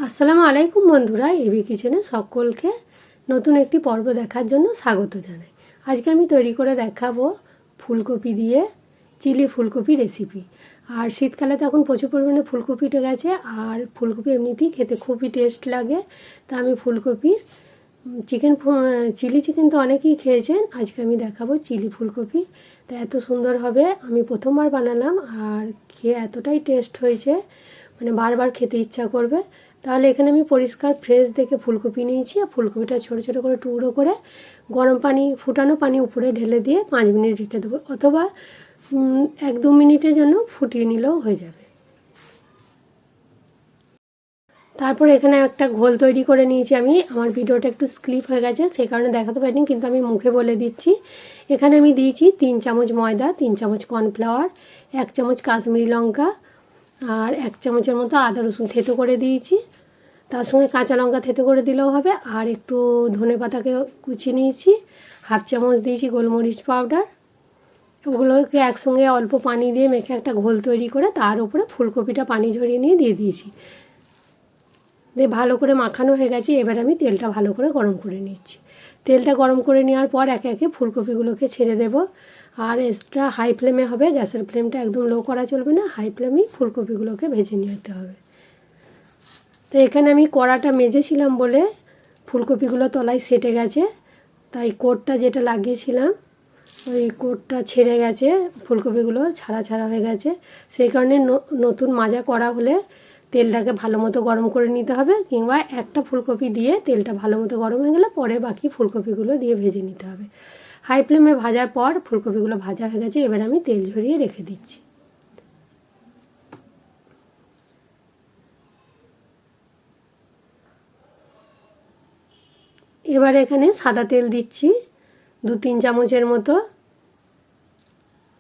আসসালামু আলাইকুম বন্ধুরা, এবি কিচেনে সকলকে নতুন একটি পর্ব দেখার জন্য স্বাগত জানাই। আজকে আমি তৈরি করে দেখাবো ফুলকপি দিয়ে চিলি ফুলকপি রেসিপি। আর শীতকালে তো এখন প্রচুর পরিমাণে ফুলকপি উঠে গেছে, আর ফুলকপি এমনিতেই খেতে খুবই টেস্ট লাগে। তা আমি ফুলকপির চিলি চিকেন তো অনেকেই খেয়েছেন, আজকে আমি দেখাবো চিলি ফুলকপি। তা এত সুন্দর হবে, আমি প্রথমবার বানালাম আর খেয়ে এতটাই টেস্ট হয়েছে, মানে বারবার খেতে ইচ্ছা করবে। তাহলে এখানে আমি পরিষ্কার ফ্রেশ দেখে ফুলকপি নিয়েছি, আর ফুলকপিটা ছোটো ছোটো করে টুকরো করে গরম পানি, ফুটানো পানি উপরে ঢেলে দিয়ে 5 মিনিট রেখে দেবো, অথবা 1-2 মিনিটের জন্য ফুটিয়ে নিলেও হয়ে যাবে। তারপর এখানে একটা ঘোল তৈরি করে নিয়েছি আমি। আমার ভিডিওটা একটু স্কিপ হয়ে গেছে, সেই কারণে দেখাতে পারিনি, কিন্তু আমি মুখে বলে দিচ্ছি। এখানে আমি দিয়েছি 3 চামচ ময়দা, 3 চামচ কর্নফ্লাওয়ার, 1 চামচ কাশ্মীরি লঙ্কা, আর 1 চামচের মতো আদা রসুন থেতো করে দিয়েছি। তার সঙ্গে কাঁচা লঙ্কা থেতো করে দিলেও হবে, আর একটু ধনেপাতাকে কুচিয়ে নিয়েছি। 1/2 চামচ দিয়েছি গোলমরিচ পাউডার। ওগুলোকে একসঙ্গে অল্প পানি দিয়ে মেখে একটা ঘোল তৈরি করে তার উপরে ফুলকপিটা পানি ঝরিয়ে নিয়ে দিয়ে দিয়েছি। দিয়ে ভালো করে মাখানো হয়ে গেছে। এবার আমি তেলটা ভালো করে গরম করে নিচ্ছি। তেলটা গরম করে নেওয়ার পর একে একে ফুলকপিগুলোকে ছেড়ে দেব। আর এক্সট্রা হাই ফ্লেমে হবে, গ্যাসের ফ্লেমটা একদম লো করা চলবে না, হাই ফ্লেমেই ফুলকপিগুলোকে ভেজে নিতে হবে। তো এখানে আমি কড়াটা মেজেছিলাম বলে ফুলকপিগুলো তলায় সেটে গেছে, তাই কোটটা যেটা লাগিয়েছিলাম ওই কোটটা ছেড়ে গেছে, ফুলকপিগুলো ছাড়া ছাড়া হয়ে গেছে। সেই কারণে নতুন মাজা করা হলে তেলটাকে ভালো মতো গরম করে নিতে হবে, কিংবা একটা ফুলকপি দিয়ে তেলটা ভালো মতো গরম হয়ে গেলে পরে বাকি ফুলকপিগুলো দিয়ে ভেজে নিতে হবে। হাই ফ্লেমে ভাজার পর ফুলকপিগুলো ভাজা হয়ে গেছে, এবার আমি তেল ঝরিয়ে রেখে দিচ্ছি। এবার এখানে সাদা তেল দিচ্ছি 2-3 চামচের মতো,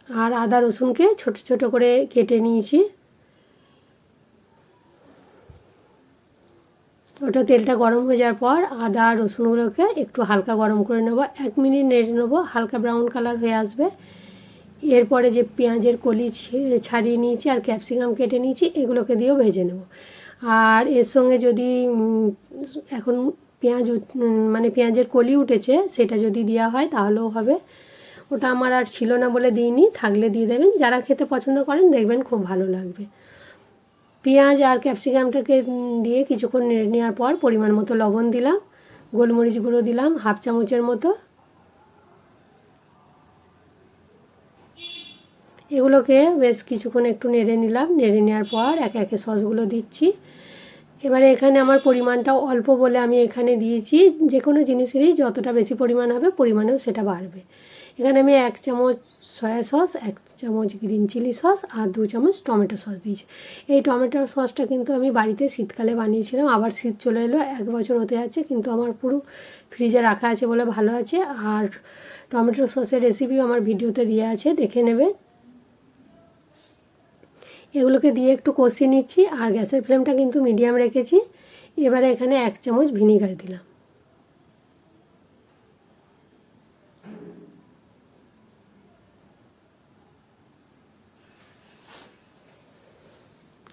আর আদা রসুনকে ছোট ছোট করে কেটে নিয়েছি। ওটা তেলটা গরম হয়ে যাওয়ার পর আদা রসুনগুলোকে একটু হালকা গরম করে নেব, 1 মিনিট নেড়ে নেব, হালকা ব্রাউন কালার হয়ে আসবে। এরপরে যে পেঁয়াজের কলি ছাড়িয়ে নিয়েছি আর ক্যাপসিকাম কেটে নিয়েছি, এগুলোকে দিয়েও ভেজে নেব। আর এর সঙ্গে যদি এখন মানে পেঁয়াজের কলি উঠেছে, সেটা যদি দেওয়া হয় তাহলেও হবে। ওটা আমার আর ছিল না বলে দিইনি, থাকলে দিয়ে দেবেন। যারা খেতে পছন্দ করেন দেখবেন খুব ভালো লাগবে। পেঁয়াজ আর ক্যাপসিকামটাকে দিয়ে কিছুক্ষণ নেড়ে নেওয়ার পর পরিমাণ মতো লবণ দিলাম, গোলমরিচ গুঁড়ো দিলাম 1/2 চামচের মতো। এগুলোকে বেশ কিছুক্ষণ একটু নেড়ে নিলাম। নেড়ে নেওয়ার পর একে একে সসগুলো দিচ্ছি। এবারে এখানে আমার পরিমাণটাও অল্প বলে আমি এখানে দিয়েছি, যে কোনো জিনিসেরই যতটা বেশি পরিমাণ হবে পরিমাণেও সেটা বাড়বে। এখানে আমি 1 চামচ সয়া সস, 1 চামচ গ্রিন চিলি সস আর 2 চামচ টমেটো সস দিয়েছি। এই টমেটো সসটা কিন্তু আমি বাড়িতে শীতকালে বানিয়েছিলাম, আবার শীত চলে এলো, 1 বছর হতে যাচ্ছে, কিন্তু আমার পুরো ফ্রিজে রাখা আছে বলে ভালো আছে। আর টমেটো সসের রেসিপিও আমার ভিডিওতে দেওয়া আছে, দেখে নেবে। এগুলোকে দিয়ে একটু কষিয়ে নিচ্ছি, আর গ্যাসের ফ্লেমটা কিন্তু মিডিয়াম রেখেছি। এবারে এখানে 1 চামচ ভিনিগার দিলাম।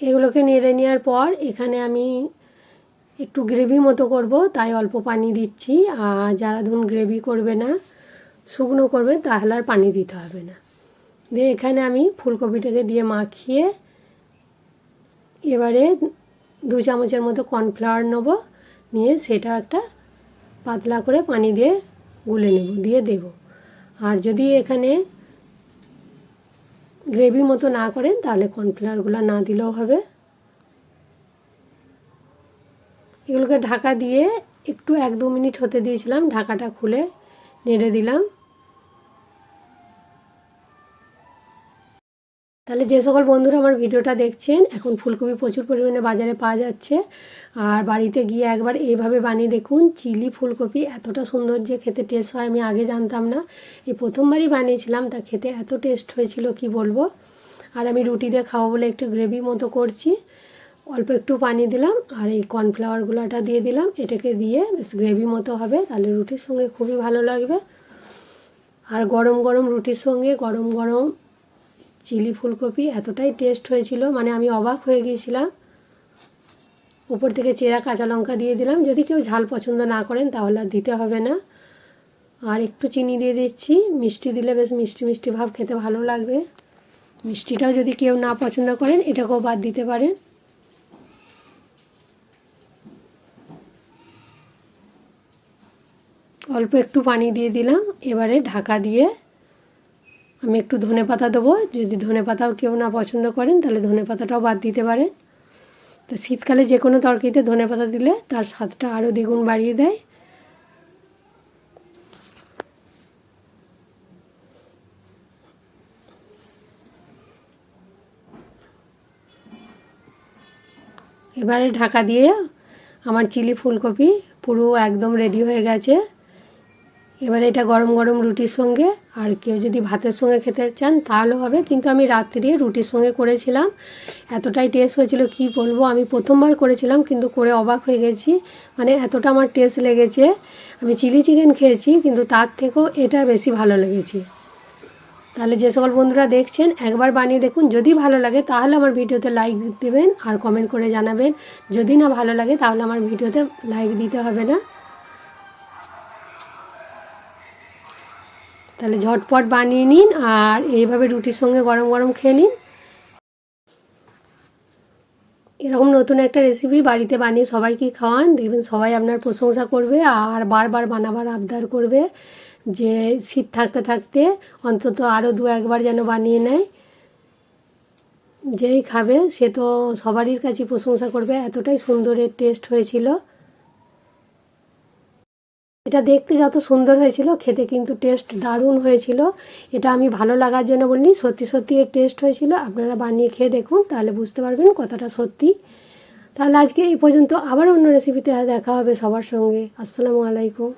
এগুলোকে নেড়ে নেওয়ার পর এখানে আমি একটু গ্রেভি মতো করব, তাই অল্প পানি দিচ্ছি। আর যারা ধরুন গ্রেভি করবে না, শুকনো করবে, তাহলে আর পানি দিতে হবে না। দিয়ে এখানে আমি ফুলকপিটাকে দিয়ে মাখিয়ে এবারে 2 চামচের মতো কর্নফ্লাওয়ার নেব, নিয়ে সেটা একটা পাতলা করে পানি দিয়ে গুলে নেব, দিয়ে দেব। আর যদি এখানে গ্রেভি মতো না করেন তাহলে কর্নফ্লাওয়ারগুলো না দিলেও হবে। এগুলোকে ঢাকা দিয়ে একটু 1-2 মিনিট হতে দিয়েছিলাম, ঢাকাটা খুলে নেড়ে দিলাম। তাহলে যে সকল বন্ধুরা আমার ভিডিওটা দেখছেন, এখন ফুলকপি প্রচুর পরিমাণে বাজারে পাওয়া যাচ্ছে, আর বাড়িতে গিয়ে একবার এইভাবে বানিয়ে দেখুন। চিলি ফুলকপি এতটা সুন্দর যে খেতে টেস্ট হয় আমি আগে জানতাম না, এই প্রথমবারই বানিয়েছিলাম, তা খেতে এত টেস্ট হয়েছিল কি বলবো। আর আমি রুটি দিয়ে খাবো বলে একটু গ্রেভি মতো করছি, অল্প একটু পানি দিলাম আর এই কর্নফ্লাওয়ারগুলোটা দিয়ে দিলাম। এটাকে দিয়ে বেশ গ্রেভি মতো হবে, তাহলে রুটির সঙ্গে খুবই ভালো লাগবে। আর গরম গরম রুটির সঙ্গে গরম গরম চিলি ফুলকপি এতটাই টেস্ট হয়েছিল, মানে আমি অবাক হয়ে গিয়েছিলাম। উপর থেকে চেরা কাঁচা লঙ্কা দিয়ে দিলাম। যদি কেউ ঝাল পছন্দ না করেন তাহলে আর দিতে হবে না। আর একটু চিনি দিয়ে দিচ্ছি, মিষ্টি দিলে বেশ মিষ্টি মিষ্টি ভাব খেতে ভালো লাগবে। মিষ্টিটাও যদি কেউ না পছন্দ করেন এটাকেও বাদ দিতে পারেন। অল্প একটু পানি দিয়ে দিলাম। এবারে ঢাকা দিয়ে আমি একটু ধনেপাতা দেবো। যদি ধনেপাতাও কেউ না পছন্দ করেন তাহলে ধনেপাতাটাও বাদ দিতে পারেন। তো শীতকালে যে কোনো তরকারিতে ধনেপাতা দিলে তার স্বাদটা আরও দ্বিগুণ বাড়িয়ে দেয়। এবারে ঢাকা দিয়ে আমার চিলি ফুলকপি পুরো একদম রেডি হয়ে গেছে। এবারে এটা গরম গরম রুটির সঙ্গে, আর কেউ যদি ভাতের সঙ্গে খেতে চান তাহলেও হবে, কিন্তু আমি রাত্রে রুটির সঙ্গে করেছিলাম। এতটাই টেস্ট হয়েছিল কি বলবো। আমি প্রথমবার করেছিলাম কিন্তু করে অবাক হয়ে গেছি, মানে এতটা আমার টেস্ট লেগেছে। আমি চিলি চিকেন খেয়েছি কিন্তু তার থেকেও এটা বেশি ভালো লেগেছে। তাহলে যে সকল বন্ধুরা দেখছেন একবার বানিয়ে দেখুন। যদি ভালো লাগে তাহলে আমার ভিডিওতে লাইক দেবেন আর কমেন্ট করে জানাবেন। যদি না ভালো লাগে তাহলে আমার ভিডিওতে লাইক দিতে হবে না। তাহলে ঝটপট বানিয়ে নিন আর এইভাবে রুটির সঙ্গে গরম গরম খেয়ে নিন। এরকম নতুন একটা রেসিপি বাড়িতে বানিয়ে সবাইকে খাওয়ান, দেখবেন সবাই আপনার প্রশংসা করবে আর বারবার বানাবার আবদার করবে যে শীত থাকতে থাকতে অন্তত আরও 2-1বার যেন বানিয়ে নেয়। যেই খাবে সে তো সবারই কাছে প্রশংসা করবে, এতটাই সুন্দরের টেস্ট হয়েছিল। এটা দেখতে যত সুন্দর হয়েছিল খেতে কিন্তু টেস্ট দারুণ হয়েছিল। এটা আমি ভালো লাগার জন্য বলিনি, সত্যি সত্যি এর টেস্ট হয়েছিল। আপনারা বানিয়ে খেয়ে দেখুন তাহলে বুঝতে পারবেন কতটা সত্যি। তাহলে আজকে এই পর্যন্ত, আবার অন্য রেসিপিতে দেখা হবে সবার সঙ্গে। আসসালামু আলাইকুম।